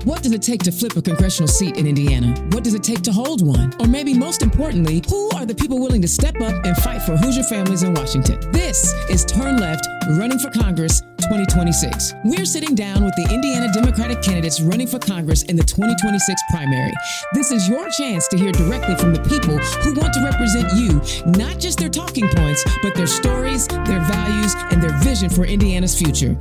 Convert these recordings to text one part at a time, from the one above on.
What does it take to flip a congressional seat in Indiana? What does it take to hold one? Or maybe most importantly, who are the people willing to step up and fight for Hoosier families in Washington? This is Turn Left, Running for Congress 2026. We're sitting down with the Indiana Democratic candidates running for Congress in the 2026 primary. This is your chance to hear directly from the people who want to represent you, not just their talking points, but their stories, their values, and their vision for Indiana's future.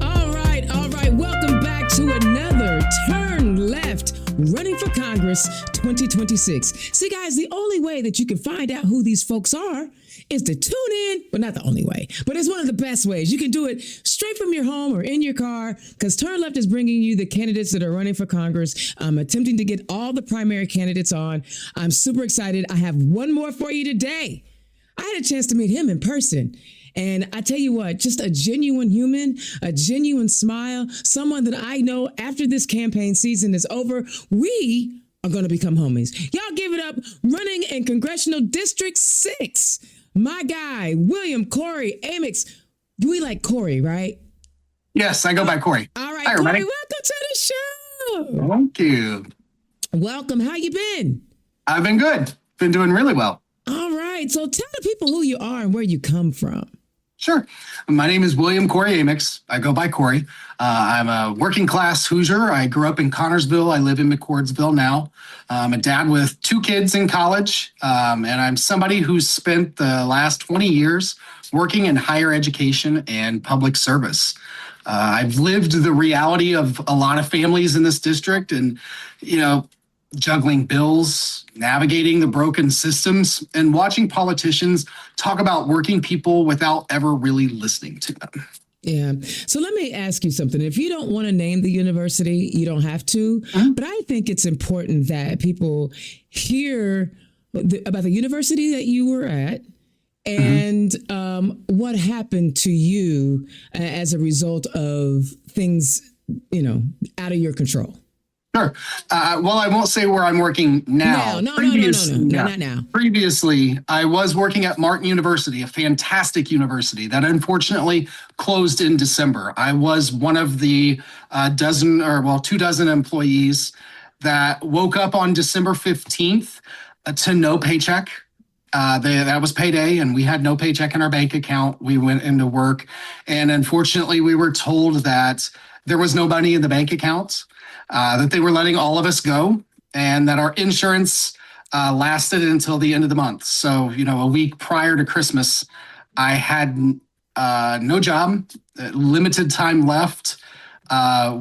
All right. Welcome back to another Turn Left, Running for Congress 2026. See, guys, the only way that you can find out who these folks are is to tune in, but not the only way, but it's one of the best ways. You can do it straight from your home or in your car, because Turn Left is bringing you the candidates that are running for Congress. I'm attempting to get all the primary candidates on. I'm super excited. I have one more for you today. I had a chance to meet him in person. And I tell you what, just a genuine human, a genuine smile, someone that I know after this campaign season is over, we are going to become homies. Y'all give it up, running in Congressional District 6. My guy, Kory, Amyx. We like Kory, right? Yes, I go by Kory. All right, Hi, Kory, everybody. welcome to the show. Thank you. Welcome. How you been? I've been good. Been doing really well. All right. So tell the people who you are and where you come from. Sure. My name is Kory Amyx. I go by Kory. I'm a working class Hoosier. I grew up in Connorsville. I live in McCordsville now. I'm a dad with 2 kids in college. And I'm somebody who's spent the last 20 years working in higher education and public service. I've lived the reality of a lot of families in this district and, juggling bills, navigating the broken systems, and watching politicians talk about working people without ever really listening to them. Yeah. So let me ask you something. If you don't want to name the university, you don't have to. But I think it's important that people hear about the university that you were at and what happened to you as a result of things, out of your control. Sure. Well, I won't say where I'm working now. No, not now. Previously, I was working at Martin University, a fantastic university that unfortunately closed in December. I was one of the 24 employees that woke up on December 15th to no paycheck. That was payday, and we had no paycheck in our bank account. We went into work, and unfortunately, we were told that there was no money in the bank accounts. That they were letting all of us go, and that our insurance lasted until the end of the month. So, a week prior to Christmas, I had no job, limited time left,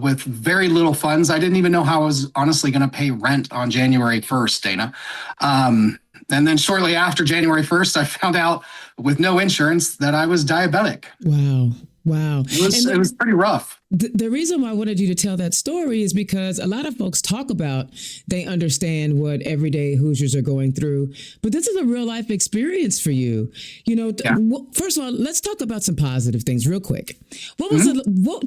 with very little funds. I didn't even know how I was honestly going to pay rent on January 1st, Dana. And then shortly after January 1st, I found out with no insurance that I was diabetic. Wow. It was pretty rough. The reason why I wanted you to tell that story is because a lot of folks talk about they understand what everyday Hoosiers are going through, but this is a real life experience for you. First of all, let's talk about some positive things real quick. What was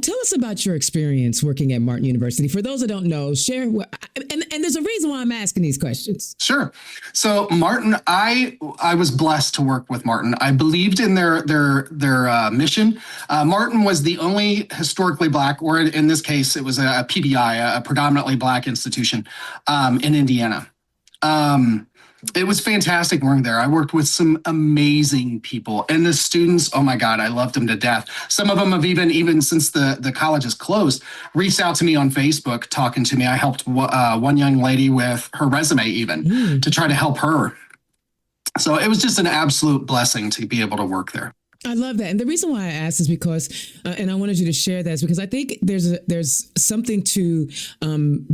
tell us about your experience working at Martin University. For those that don't know, share. And there's a reason why I'm asking these questions. Sure. So Martin, I was blessed to work with Martin. I believed in their mission. Martin was the only historically Black, or in this case, it was a PBI, a predominantly Black institution in Indiana. It was fantastic working there. I worked with some amazing people, and the students, oh my God, I loved them to death. Some of them have even since the college is closed, reached out to me on Facebook, talking to me. I helped one young lady with her resume even to try to help her. So it was just an absolute blessing to be able to work there. I love that. And the reason why I asked is because, and I wanted you to share that, is because I think there's something to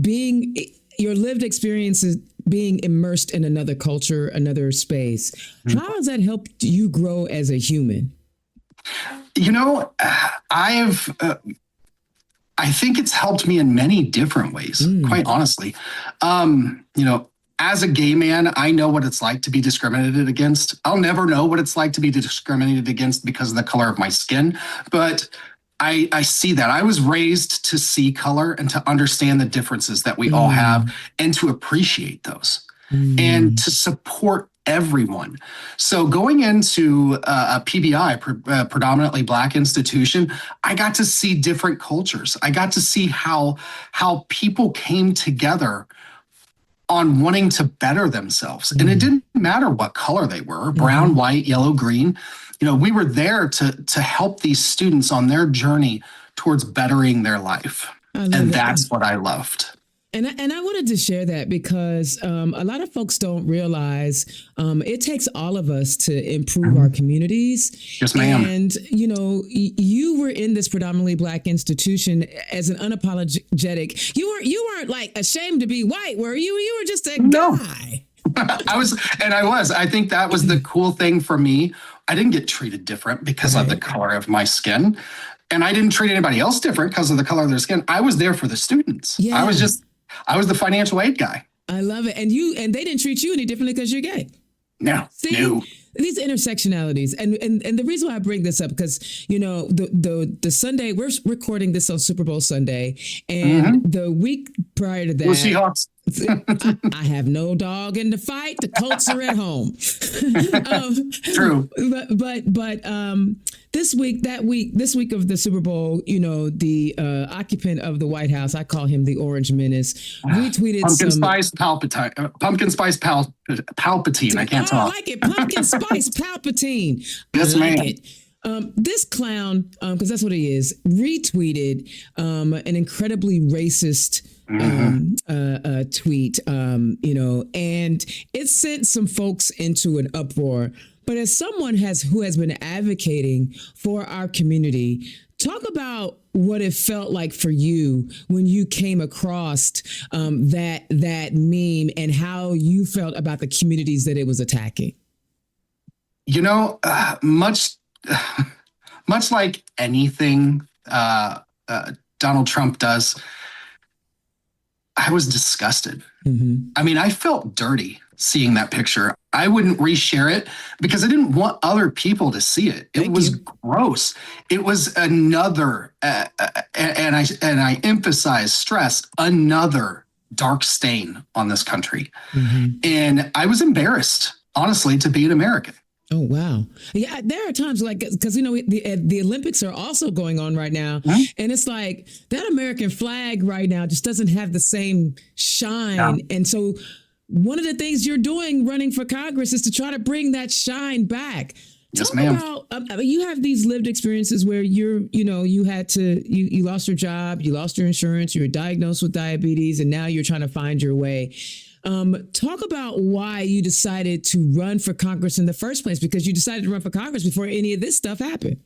being your lived experiences, being immersed in another culture, another space. How has that helped you grow as a human? I think it's helped me in many different ways, quite honestly. As a gay man, I know what it's like to be discriminated against. I'll never know what it's like to be discriminated against because of the color of my skin, but I see that. I was raised to see color and to understand the differences that we all have and to appreciate those and to support everyone. So going into a PBI, predominantly Black institution, I got to see different cultures. I got to see how people came together on wanting to better themselves. And it didn't matter what color they were, brown, white, yellow, green. We were there to help these students on their journey towards bettering their life. And that's what I loved. And I wanted to share that because a lot of folks don't realize it takes all of us to improve our communities. Yes, ma'am. And, you were in this predominantly Black institution as an unapologetic. You weren't like ashamed to be white, were you? You were just a guy. I was. I think that was the cool thing for me. I didn't get treated different because of the color of my skin. And I didn't treat anybody else different because of the color of their skin. I was there for the students. Yeah. I was the financial aid guy. I love it. And they didn't treat you any differently because you're gay. No. These intersectionalities. And the reason why I bring this up, because, the Sunday, we're recording this on Super Bowl Sunday. And the week prior to that. Go Seahawks. I have no dog in the fight. The Colts are at home. True. But this week of the Super Bowl, the occupant of the White House, I call him the Orange Menace, retweeted Pumpkin Spice Palpatine. I can't talk. I like it. Pumpkin Spice Palpatine. Yes, ma'am. This clown, because that's what he is, retweeted an incredibly racist tweet, and it sent some folks into an uproar. But as someone who has been advocating for our community, talk about what it felt like for you when you came across that meme and how you felt about the communities that it was attacking. Much like anything Donald Trump does, I was disgusted. I mean, I felt dirty seeing that picture. I wouldn't reshare it because I didn't want other people to see it. It was gross. It was another, and I emphasize, stress, another dark stain on this country. And I was embarrassed, honestly, to be an American. Oh, wow. Yeah, there are times because, the Olympics are also going on right now. And it's like that American flag right now just doesn't have the same shine. Yeah. And so one of the things you're doing running for Congress is to try to bring that shine back. Yes, ma'am. You have these lived experiences where you lost your job, you lost your insurance, you were diagnosed with diabetes, and now you're trying to find your way. Talk about why you decided to run for Congress in the first place, because you decided to run for Congress before any of this stuff happened.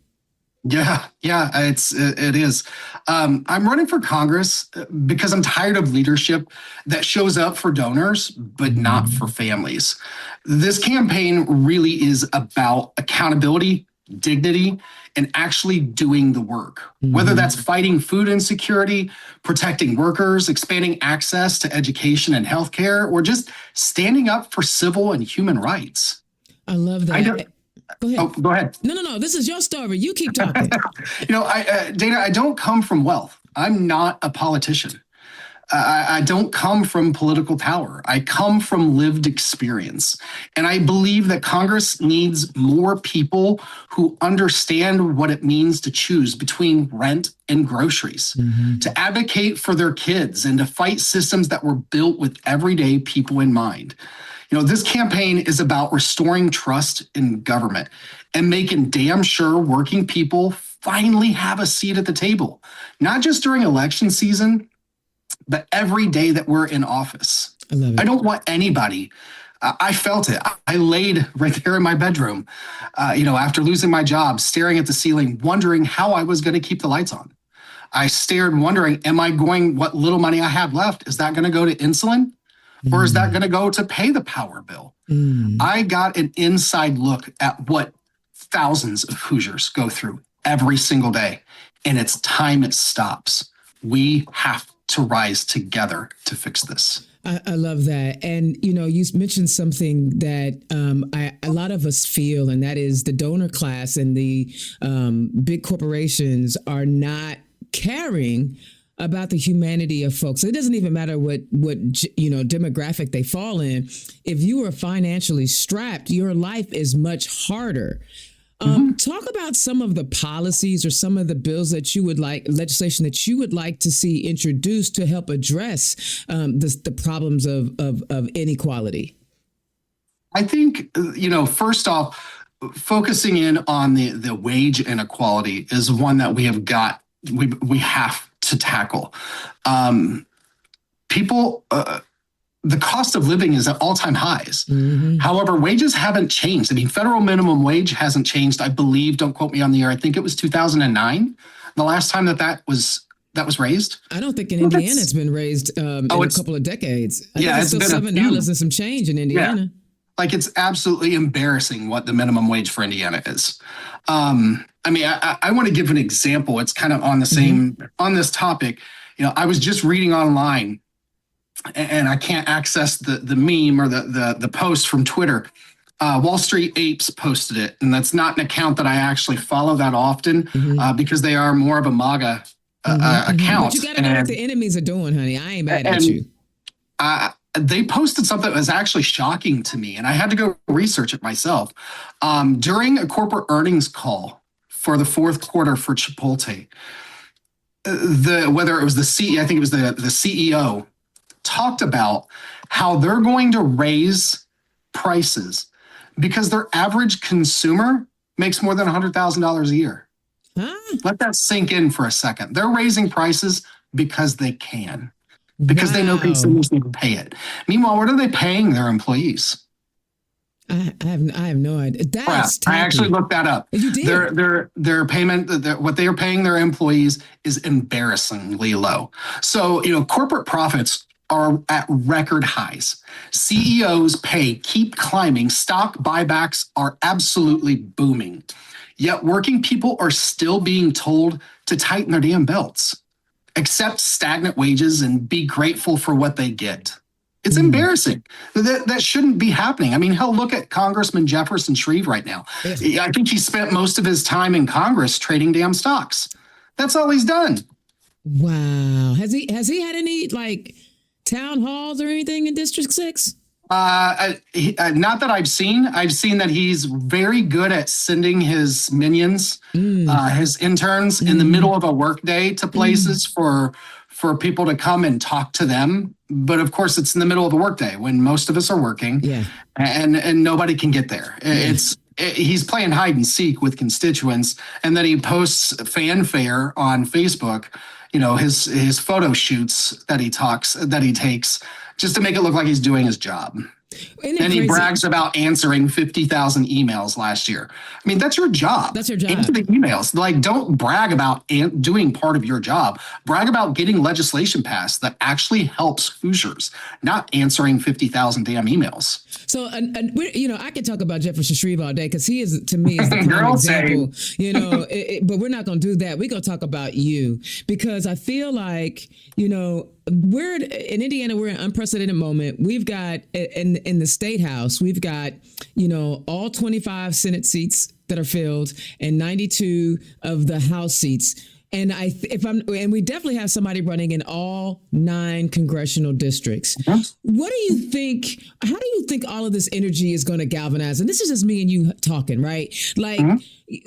Yeah, it is. I'm running for Congress because I'm tired of leadership that shows up for donors, but not for families. This campaign really is about accountability, dignity, and actually doing the work, whether that's fighting food insecurity, protecting workers, expanding access to education and healthcare, or just standing up for civil and human rights. I love that. Go ahead. Oh, go ahead. No. This is your story. You keep talking. Dana, I don't come from wealth. I'm not a politician. I don't come from political power. I come from lived experience. And I believe that Congress needs more people who understand what it means to choose between rent and groceries, to advocate for their kids, and to fight systems that were built with everyday people in mind. This campaign is about restoring trust in government and making damn sure working people finally have a seat at the table, not just during election season, but every day that we're in office. I love it. I don't want anybody. I felt it. I laid right there in my bedroom, after losing my job, staring at the ceiling, wondering how I was going to keep the lights on. I stared wondering, what little money I have left, is that going to go to insulin? Or is that going to go to pay the power bill? I got an inside look at what thousands of Hoosiers go through every single day. And it's time it stops. We have to rise together to fix this. I love that. And, you mentioned something that a lot of us feel, and that is the donor class and the big corporations are not caring about the humanity of folks. It doesn't even matter what demographic they fall in. If you are financially strapped, your life is much harder. Talk about some of the policies or some of the bills that you would like, legislation that you would like to see introduced to help address the problems of inequality. I think, first off, focusing in on the wage inequality is one that we have to tackle. People, the cost of living is at all-time highs. Mm-hmm. However, wages haven't changed. I mean, federal minimum wage hasn't changed. I believe, don't quote me on the year, I think it was 2009, the last time that was raised. I don't think in Indiana it's been raised in a couple of decades. I think it's still $7 and some change in Indiana. Yeah. Like, it's absolutely embarrassing what the minimum wage for Indiana is. I want to give an example. It's kind of on the same, on this topic. I was just reading online, and I can't access the meme or the post from Twitter. Wall Street Apes posted it, and that's not an account that I actually follow that often because they are more of a MAGA account. But you got to know what the enemies are doing, honey. I ain't mad at you. They posted something that was actually shocking to me, and I had to go research it myself. During a corporate earnings call for the fourth quarter for Chipotle, whether it was the CEO, I think it was the CEO, talked about how they're going to raise prices because their average consumer makes more than $100,000 a year. Let that sink in for a second. They're raising prices because they can. Because they know consumers need to pay it. Meanwhile, what are they paying their employees? I have no idea. I actually looked that up. You did? Their payment, what they are paying their employees is embarrassingly low. So, corporate profits are at record highs. CEOs' pay keep climbing. Stock buybacks are absolutely booming. Yet working people are still being told to tighten their damn belts, accept stagnant wages, and be grateful for what they get. It's embarrassing. That shouldn't be happening. I mean, hell, look at Congressman Jefferson Shreve right now. Yes. I think he spent most of his time in Congress trading damn stocks. That's all he's done. Wow. Has he had any town halls or anything in District 6? Not that I've seen. I've seen that he's very good at sending his minions, his interns, in the middle of a workday to places for people to come and talk to them. But of course, it's in the middle of a workday when most of us are working, and nobody can get there. He's playing hide and seek with constituents, and then he posts fanfare on Facebook. His photo shoots that he takes just to make it look like he's doing his job. And he brags about answering 50,000 emails last year. I mean, that's your job. That's your job. Answer the emails. Don't brag about doing part of your job. Brag about getting legislation passed that actually helps Hoosiers, not answering 50,000 damn emails. So, I could talk about Jefferson Shreve all day because he is, to me, is the prime example. But we're not going to do that. We're going to talk about you because I feel like, we're in Indiana. We're in an unprecedented moment. We've got in the State House, we've got, all 25 Senate seats that are filled and 92 of the House seats. And we definitely have somebody running in all 9 congressional districts. What do you think? How do you think all of this energy is going to galvanize? And this is just me and you talking, right?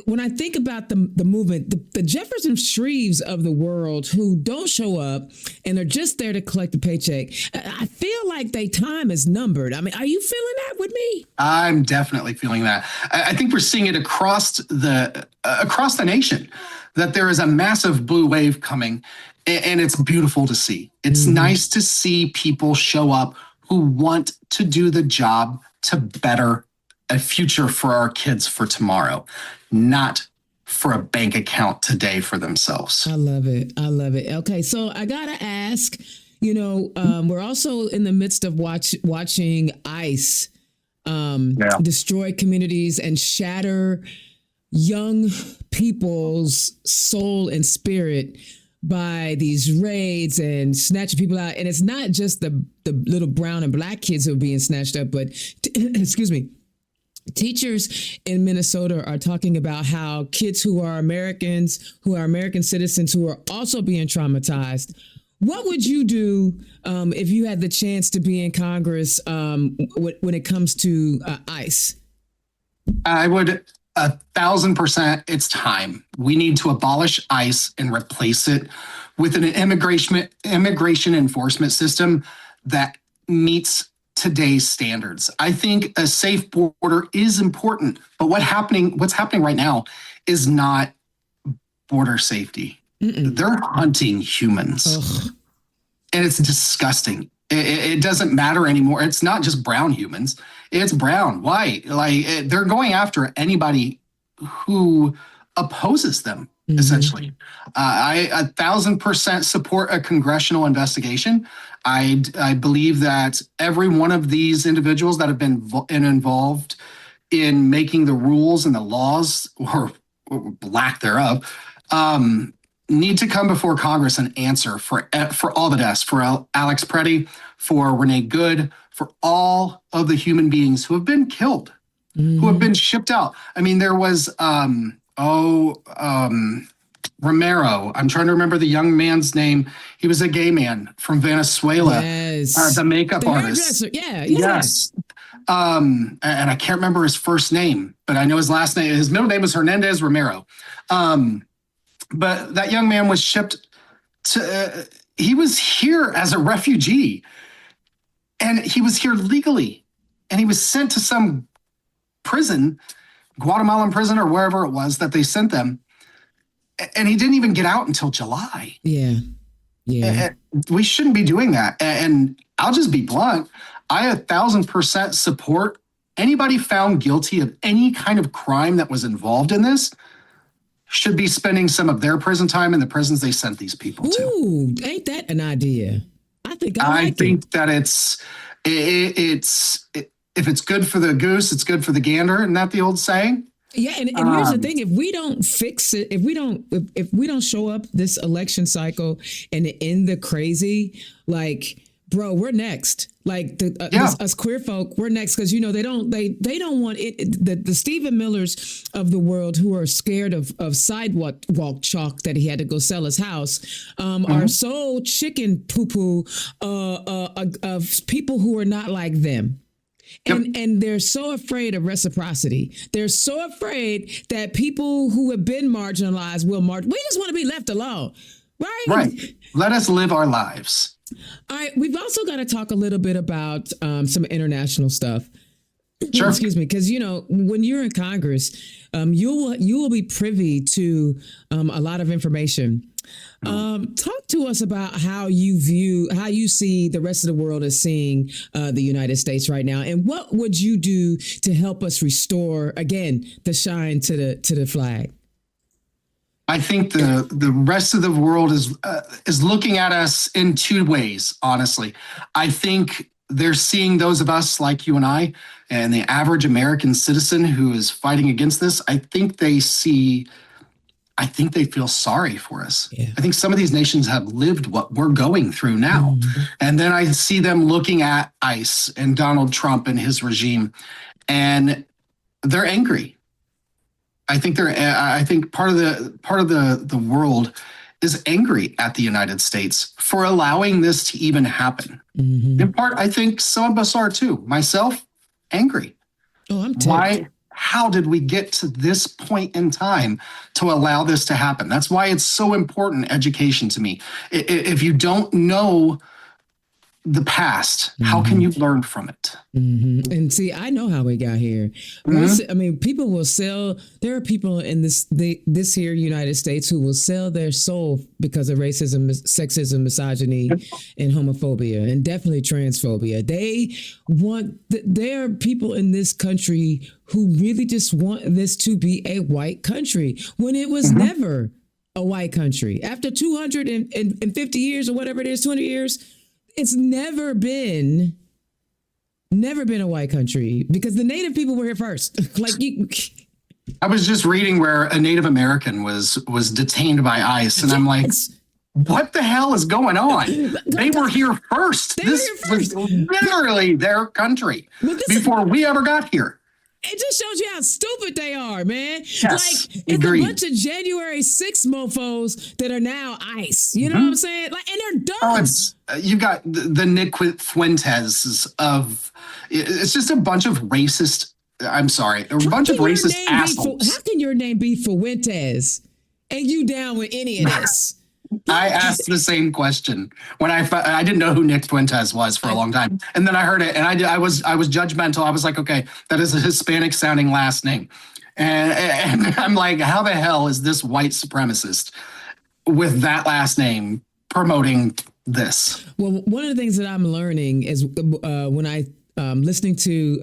When I think about the movement, the Jefferson Shreves of the world who don't show up and are just there to collect a paycheck, I feel like their time is numbered. I mean, are you feeling that with me? I'm definitely feeling that. I think we're seeing it across the nation, that there is a massive blue wave coming, and it's beautiful to see. It's nice to see people show up who want to do the job to better a future for our kids for tomorrow, not for a bank account today for themselves. I love it. Okay, so I gotta ask, we're also in the midst of watching ICE destroy communities and shatter young people's soul and spirit by these raids and snatching people out. And it's not just the little brown and black kids who are being snatched up, but excuse me, Teachers in Minnesota are talking about how kids who are Americans, who are American citizens, who are also being traumatized. What would you do if you had the chance to be in Congress when it comes to ICE? I would 1,000%. It's time. We need to abolish ICE and replace it with an immigration enforcement system that meets today's standards. I think a safe border is important, but what's happening right now is not border safety. They're hunting humans. Ugh. And it's disgusting. It doesn't matter anymore. It's not just brown humans. It's brown, white. They're going after anybody who opposes them, essentially. I 1,000% support a congressional investigation. I believe that every one of these individuals that have been involved in making the rules and the laws, or lack thereof, need to come before Congress and answer for all the deaths, for Alex Preddy, for Renee Good, for all of the human beings who have been killed, who have been shipped out. I mean, there was Romero. I'm trying to remember the young man's name. He was a gay man from Venezuela. Yes. The makeup artist. Yeah. Yes. And I can't remember his first name, but I know his last name. His middle name is Hernandez Romero. But that young man was shipped to, he was here as a refugee, and he was here legally, and he was sent to some prison, Guatemalan prison or wherever it was that they sent them. And he didn't even get out until July. Yeah. We shouldn't be doing that. And I'll just be blunt. I 1,000% support anybody found guilty of any kind of crime that was involved in this should be spending some of their prison time in the prisons they sent these people to. Ooh, ain't that an idea? I think that if it's good for the goose, it's good for the gander. Isn't that the old saying? Yeah, and here's the thing: if we don't fix it, if we don't show up this election cycle and end the crazy, like, bro, we're next. Like us queer folk, we're next, because they don't want it. The Stephen Millers of the world, who are scared of sidewalk chalk that he had to go sell his house, are so chicken poo poo of people who are not like them. And they're so afraid of reciprocity. They're so afraid that people who have been marginalized will march. We just want to be left alone, right? Right. Let us live our lives. All right. We've also got to talk a little bit about some international stuff. Sure. Excuse me, because when you're in Congress, you will be privy to a lot of information. Talk to us about how you see the rest of the world as seeing the United States right now, and what would you do to help us restore again the shine to the flag? I think the rest of the world is looking at us in two ways. Honestly, I think they're seeing those of us like you and I, and the average American citizen who is fighting against this. I think they feel sorry for us. Yeah. I think some of these nations have lived what we're going through now. And then I see them looking at ICE and Donald Trump and his regime, and they're angry. I think part of the world is angry at the United States for allowing this to even happen. In part, I think some of us are too. Myself, angry. Oh, I'm ticked. Why? How did we get to this point in time to allow this to happen? That's why it's so important, education to me. If you don't know the past, how can you learn from it? And see, I know how we got here. I mean, people will sell. There are people in this here United States who will sell their soul because of racism, sexism, misogyny, and homophobia, and definitely transphobia. There are people in this country who really just want this to be a white country when it was never a white country. After 250 years or whatever it is, 200 years. It's never been a white country, because the Native people were here first. I was just reading where a Native American was detained by ICE, and I'm like, what the hell is going on? They were here first. This was literally their country before we ever got here. It just shows you how stupid they are, man. Yes, Like, it's a agreed. bunch of January 6 mofos that are now ICE. You know what I'm saying? Like, and they're Oh, dumb. it's you got the Nick Fuentes of. It's just a bunch of racist. I'm sorry, a bunch of racist assholes. How can your name be Fuentes and you down with any of this? I asked the same question when I didn't know who Nick Fuentes was for a long time, and then I heard it, and I was judgmental. I was like, okay, that is a Hispanic sounding last name, and I'm like, how the hell is this white supremacist with that last name promoting this? Well, one of the things that I'm learning is when I listening to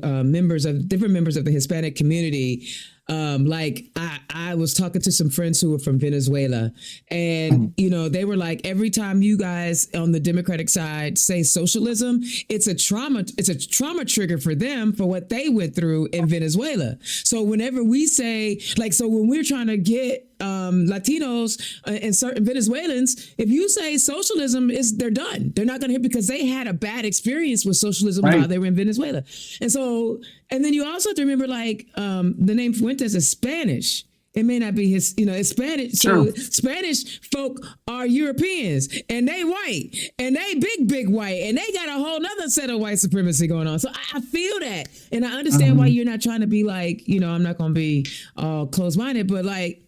different members of the Hispanic community. Like I was talking to some friends who were from Venezuela, and they were like, every time you guys on the Democratic side say socialism, it's a trauma trigger for them for what they went through in Venezuela. So whenever we say, like, so when we're trying to get Latinos and certain Venezuelans, if you say socialism, they're done. They're not going to hear, because they had a bad experience with socialism while they were in Venezuela. And then you also have to remember, like, the name Fuentes is Spanish. It may not be his, it's Spanish. So Spanish folk are Europeans, and they white, and they big white, and they got a whole nother set of white supremacy going on. So I feel that, and I understand why you're not trying to be like, I'm not going to be closed-minded, but like,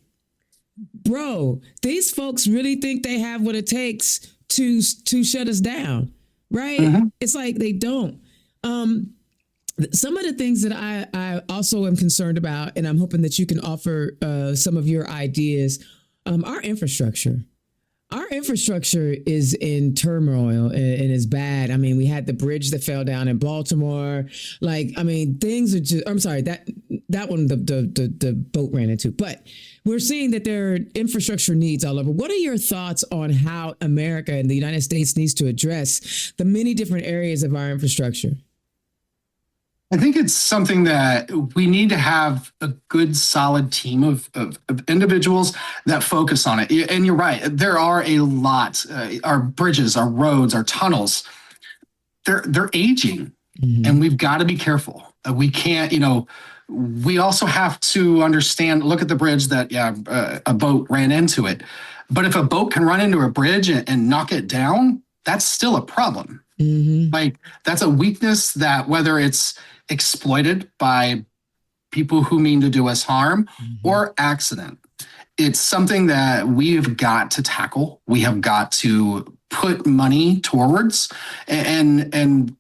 bro, these folks really think they have what it takes to shut us down, right? It's like they don't. Some of the things that I also am concerned about, and I'm hoping that you can offer some of your ideas, our infrastructure. Our infrastructure is in turmoil and is bad. I mean, we had the bridge that fell down in Baltimore. Like, I mean, things are just, I'm sorry, that one, the boat ran into, but we're seeing that there are infrastructure needs all over. What are your thoughts on how America and the United States needs to address the many different areas of our infrastructure? I think it's something that we need to have a good, solid team of individuals that focus on it. And you're right, there are a lot. Our bridges, our roads, our tunnels, they're aging, and we've got to be careful. We can't, we also have to understand, look at the bridge that, a boat ran into it. But if a boat can run into a bridge and knock it down, that's still a problem. Like, that's a weakness that, whether it's exploited by people who mean to do us harm or accident, it's something that we've got to tackle. We have got to put money towards, and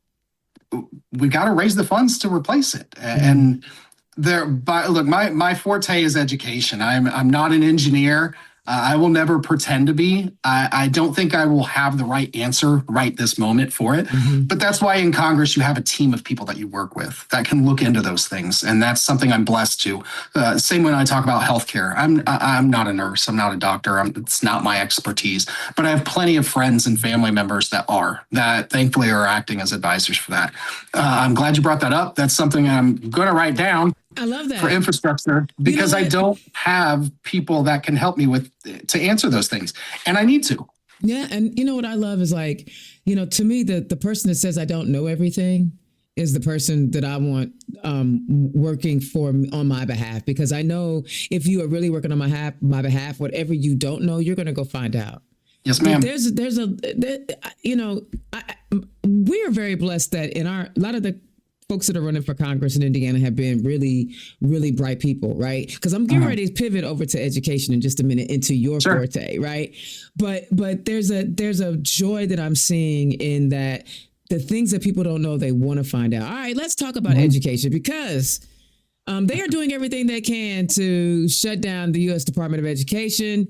we got to raise the funds to replace it. And look, my forte is education. I'm not an engineer. I will never pretend to be. I don't think I will have the right answer right this moment for it. But that's why in Congress you have a team of people that you work with that can look into those things. And that's something I'm blessed to. Same when I talk about healthcare. I'm not a nurse. I'm not a doctor. It's not my expertise. But I have plenty of friends and family members that thankfully are acting as advisors for that. I'm glad you brought that up. That's something I'm going to write down. I love that. For infrastructure, because I don't have people that can help me to answer those things. And I need to. Yeah. And what I love is, like, to me, the person that says I don't know everything is the person that I want working on my behalf, because I know if you are really working on my behalf, whatever you don't know, you're going to go find out. Yes, ma'am. We are very blessed that a lot of the folks that are running for Congress in Indiana have been really, really bright people, right? Because I'm getting ready to pivot over to education in just a minute into your forte, right? But there's a joy that I'm seeing in that the things that people don't know, they want to find out. All right, let's talk about education, because they are doing everything they can to shut down the U.S. Department of Education.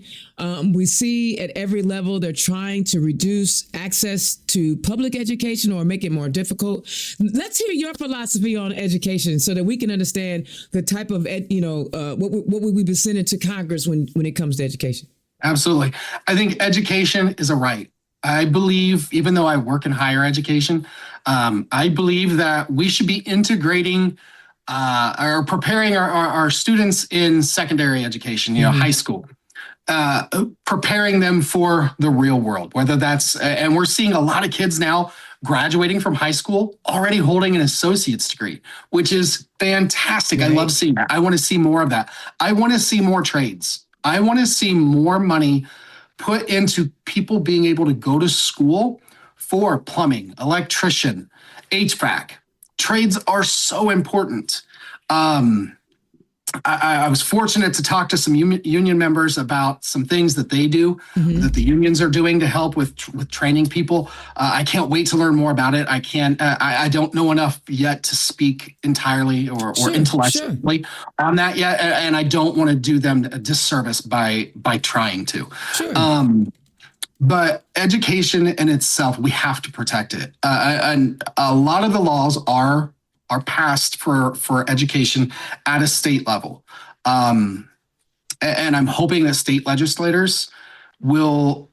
We see at every level they're trying to reduce access to public education or make it more difficult. Let's hear your philosophy on education so that we can understand the type of, what we've been sending to Congress when it comes to education. Absolutely. I think education is a right. I believe, even though I work in higher education, I believe that we should be integrating are preparing our students in secondary education, high school, preparing them for the real world, whether that's, and we're seeing a lot of kids now graduating from high school, already holding an associate's degree, which is fantastic. Right. I love seeing that. I want to see more of that. I want to see more trades. I want to see more money put into people being able to go to school for plumbing, electrician, HVAC. Trades are so important. I was fortunate to talk to some union members about some things that they do, that the unions are doing to help with training people. I can't wait to learn more about it. I don't know enough yet to speak entirely or intellectually on that yet, and I don't want to do them a disservice by trying to. But education in itself, we have to protect it, and a lot of the laws are passed for education at a state level. And I'm hoping that state legislators will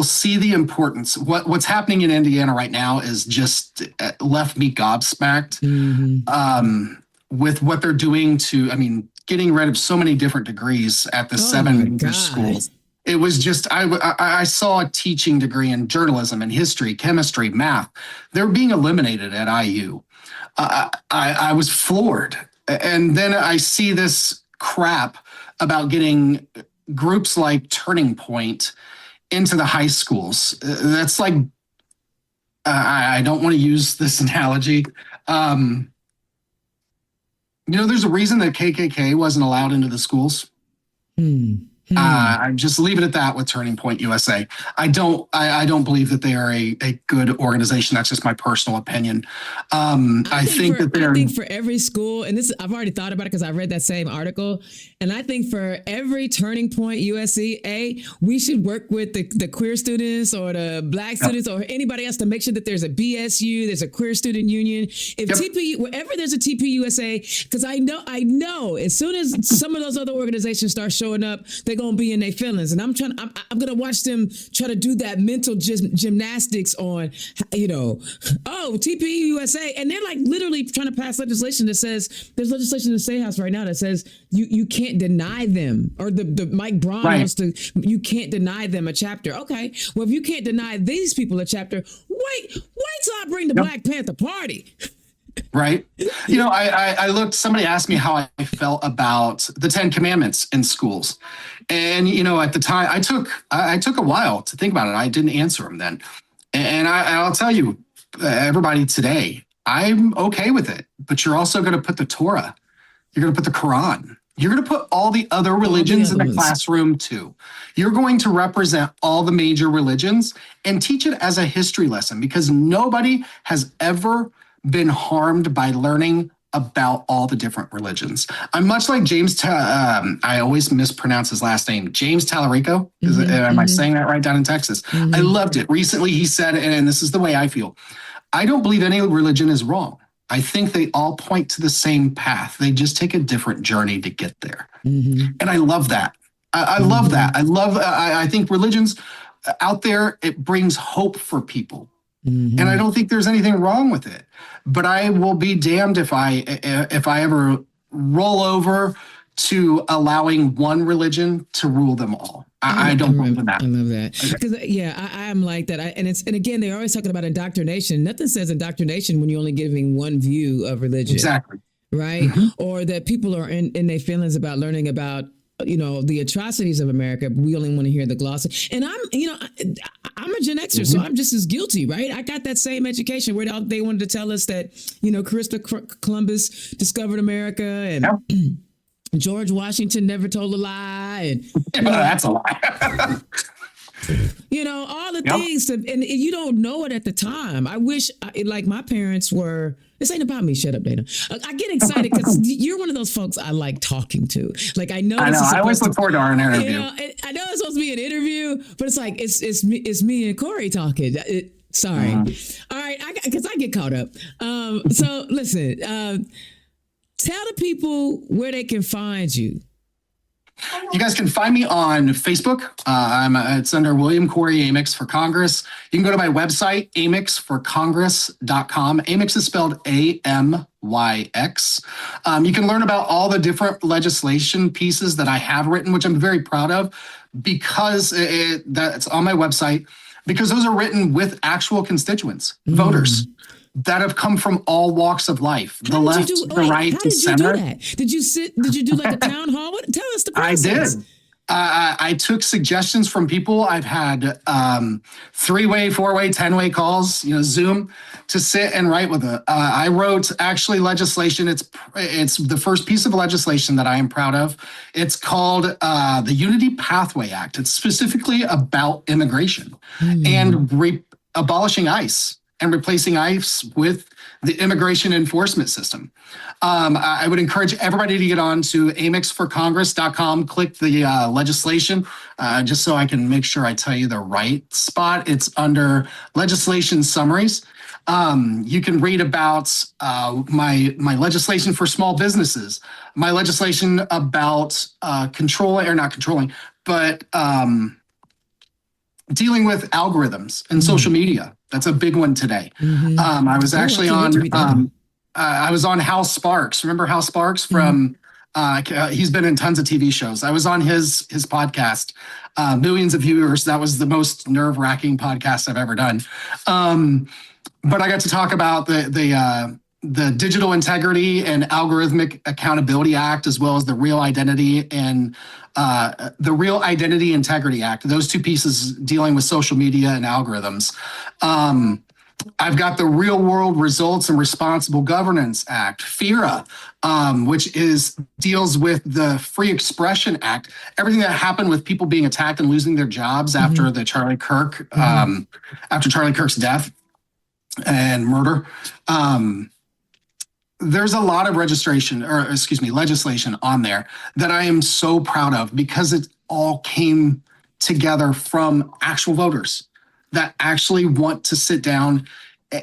see the importance. What's happening in Indiana right now is just left me gobsmacked with what they're doing getting rid of so many different degrees at the 7 major schools. It was just, I saw a teaching degree in journalism and history, chemistry, math. They're being eliminated at IU. I was floored. And then I see this crap about getting groups like Turning Point into the high schools. That's like, I don't want to use this analogy. There's a reason that KKK wasn't allowed into the schools. I just leave it at that with Turning Point USA. I don't believe that they are a good organization. That's just my personal opinion. I think for every school, and this I've already thought about it because I read that same article, and I think for every Turning Point USC, we should work with the queer students or the Black students or anybody else to make sure that there's a BSU, there's a queer student union. If TP, wherever there's a TP USA, because I know as soon as some of those other organizations start showing up, they're gonna be in their feelings, and I'm gonna watch them try to do that mental gymnastics on, TP USA, and they're like literally trying to pass legislation that says there's legislation in the State House right now that says you can't deny them, or the Mike Braun wants to, you can't deny them a chapter. Okay, well if you can't deny these people a chapter, wait till I bring the Black Panther Party. Right. I looked, somebody asked me how I felt about the 10 Commandments in schools. And, at the time I took a while to think about it. I didn't answer them then. And I'll tell you, everybody today, I'm okay with it, but you're also going to put the Torah, you're going to put the Quran, you're going to put all the other religions in the classroom too. You're going to represent all the major religions and teach it as a history lesson, because nobody has ever been harmed by learning about all the different religions. I'm much like James, I always mispronounce his last name, James Tallarico. Am I saying that right, down in Texas? I loved it. Recently he said, and this is the way I feel, I don't believe any religion is wrong. I think they all point to the same path. They just take a different journey to get there. And I love that. I love that. I think religions out there, it brings hope for people. And I don't think there's anything wrong with it, but I will be damned if I ever roll over to allowing one religion to rule them all. I don't believe in that. I love that. Because I'm like that. And again, they're always talking about indoctrination. Nothing says indoctrination when you're only giving one view of religion. Exactly. Right. Or that people are in their feelings about learning about the atrocities of America, but we only want to hear the glossy. And I'm a Gen Xer, so I'm just as guilty, right? I got that same education where they wanted to tell us that, Christopher Columbus discovered America and George Washington never told a lie. And that's a lie. All the things, and you don't know it at the time. I wish, like my parents were. This ain't about me. Shut up, Dana. I get excited because you're one of those folks I like talking to. Like I know. I always look forward to our interview. I know it's supposed to be an interview, but it's like it's me and Kory talking. Sorry. All right, because I get caught up. So listen, tell the people where they can find you. You guys can find me on Facebook. It's under William Kory Amyx for Congress. You can go to my website, amyxforcongress.com. Amyx is spelled AMYX. You can learn about all the different legislation pieces that I have written, which I'm very proud of, because that's on my website. because those are written with actual constituents, voters that have come from all walks of life, the left, the right, the center. How did you do that? Did you do like a town hall? Tell us the process. I did. I took suggestions from people. I've had 3-way, 4-way, 10-way calls, Zoom, to sit and write with it. I wrote actually legislation. It's the first piece of legislation that I am proud of. It's called the Unity Pathway Act. It's specifically about immigration and abolishing ICE and replacing ICE with the immigration enforcement system. I would encourage everybody to get on to amyxforcongress.com, click the legislation, just so I can make sure I tell you the right spot. It's under legislation summaries. You can read about my legislation for small businesses, my legislation about dealing with algorithms and social media. That's a big one today. I was actually I was on Hal Sparks. Remember Hal Sparks from, he's been in tons of TV shows. I was on his podcast, millions of viewers. That was the most nerve-wracking podcast I've ever done. But I got to talk about the Digital Integrity and Algorithmic Accountability Act, as well as the Real Identity and the Real Identity Integrity Act. Those two pieces dealing with social media and algorithms. I've got the Real World Results and Responsible Governance Act, FERA, which deals with the Free Expression Act. Everything that happened with people being attacked and losing their jobs after the after Charlie Kirk's death and murder. There's a lot of legislation on there that I am so proud of, because it all came together from actual voters that actually want to sit down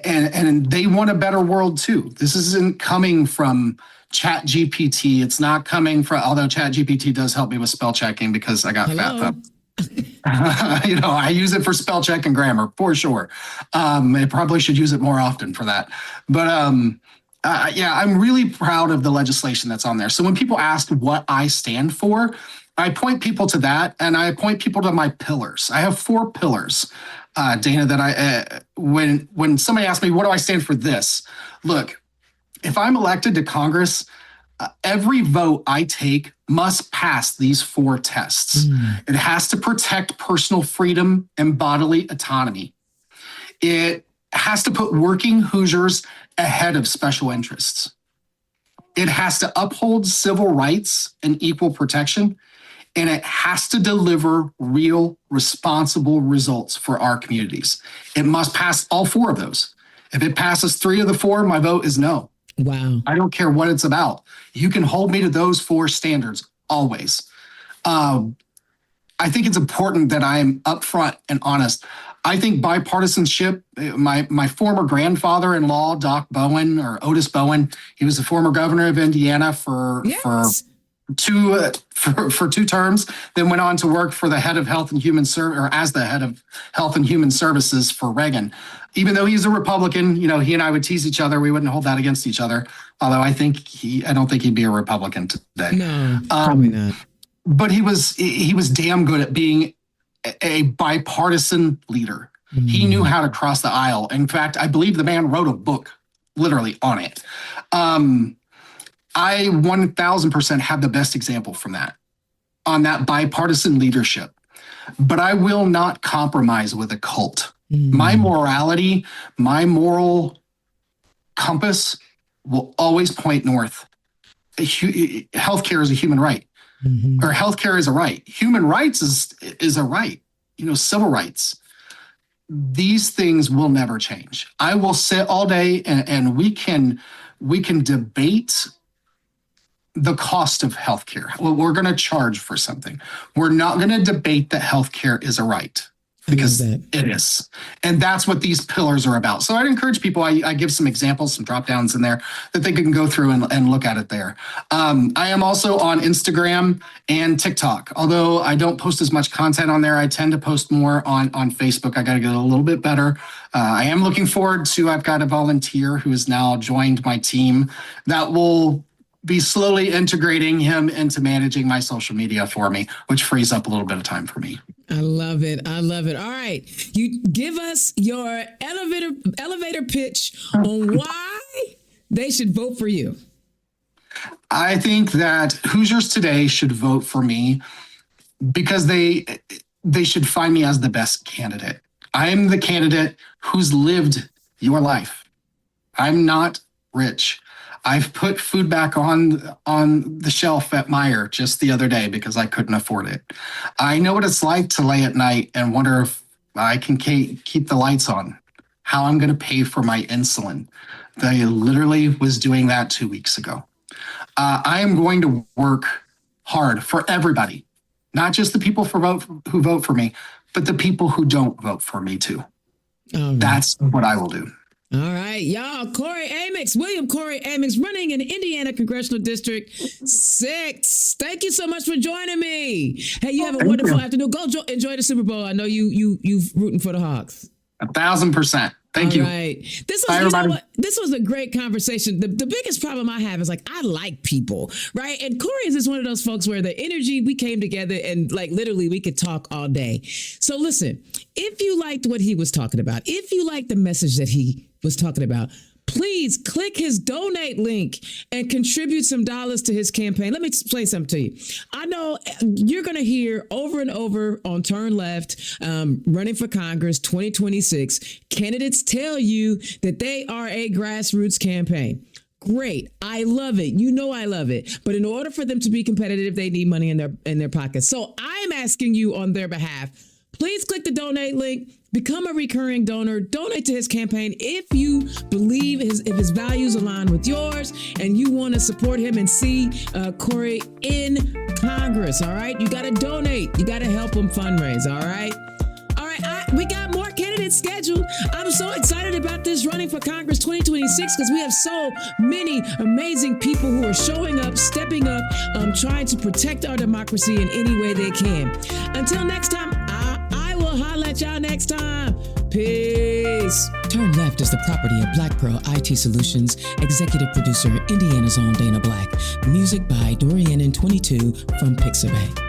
and they want a better world too. This isn't coming from Chat GPT. It's not coming from, although Chat GPT does help me with spell checking because I got fat thumbs. I use it for spell check and grammar for sure. I probably should use it more often for that. But I'm really proud of the legislation that's on there. So when people ask what I stand for, I point people to that, and I point people to my pillars. I have 4 pillars, Dana, that when somebody asks me, what do I stand for this? Look, if I'm elected to Congress, every vote I take must pass these 4 tests. It has to protect personal freedom and bodily autonomy. It has to put working Hoosiers ahead of special interests. It has to uphold civil rights and equal protection, and it has to deliver real, responsible results for our communities. It must pass all 4 of those. If it passes 3 of the 4, my vote is no. Wow. I don't care what it's about. You can hold me to those 4 standards always. I think it's important that I am upfront and honest. I think bipartisanship, my former grandfather-in-law, Doc Bowen, or Otis Bowen, he was the former governor of Indiana for 2 terms, then went on to work for the head of Health and Human as the head of Health and Human Services for Reagan. Even though he's a Republican, he and I would tease each other. We wouldn't hold that against each other. Although I don't think he'd be a Republican today. No, probably not. But he was damn good at being a bipartisan leader. He knew how to cross the aisle. In fact, I believe the man wrote a book literally on it. I 1000% have the best example from that, on that bipartisan leadership. But I will not compromise with a cult. My morality, my moral compass will always point north. Healthcare is a human right, or healthcare is a right. Human rights is a right, civil rights. These things will never change. I will sit all day and we can debate the cost of healthcare. Well, we're going to charge for something. We're not going to debate that healthcare is a right, because it is. And that's what these pillars are about. So I'd encourage people, I give some examples, some drop downs in there that they can go through and look at it there. I am also on Instagram and TikTok. Although I don't post as much content on there, I tend to post more on Facebook. I got to get a little bit better. I am looking forward to, I've got a volunteer who has now joined my team that will be slowly integrating him into managing my social media for me, which frees up a little bit of time for me. I love it. I love it. All right. You give us your elevator pitch on why they should vote for you. I think that Hoosiers today should vote for me because they should find me as the best candidate. I am the candidate who's lived your life. I'm not rich. I've put food back on the shelf at Meijer just the other day because I couldn't afford it. I know what it's like to lay at night and wonder if I can keep the lights on, how I'm going to pay for my insulin. I literally was doing that 2 weeks ago. I am going to work hard for everybody, not just the people who vote for me, but the people who don't vote for me too. That's what I will do. All right, y'all. William Kory Amyx, running in Indiana Congressional District 6. Thank you so much for joining me. Hey, you have a wonderful afternoon. Go enjoy the Super Bowl. I know you've rooting for the Hawks. 1,000%. Thank you. All right. This was a great conversation. The biggest problem I have is I like people, right? And Kory is just one of those folks where the energy, we came together and literally we could talk all day. So listen, if you liked what he was talking about, if you liked the message that he was talking about, please click his donate link and contribute some dollars to his campaign. Let me explain something to you. I know you're going to hear over and over on Turn Left, running for Congress 2026, candidates tell you that they are a grassroots campaign. Great. I love it. You know I love it. But in order for them to be competitive, they need money in their pockets. So I'm asking you on their behalf, please click the donate link, become a recurring donor, donate to his campaign if you believe if his values align with yours and you want to support him and see Kory in Congress. All right. You got to donate. You got to help him fundraise. All right. All right. We got more candidates scheduled. I'm so excited about this running for Congress 2026 because we have so many amazing people who are showing up, stepping up, trying to protect our democracy in any way they can. Until next time, I will holler at y'all next time. Peace. Turn Left is the property of Black Pearl IT Solutions, executive producer, Indiana's own Dana Black. Music by Dorian and 22 from Pixabay.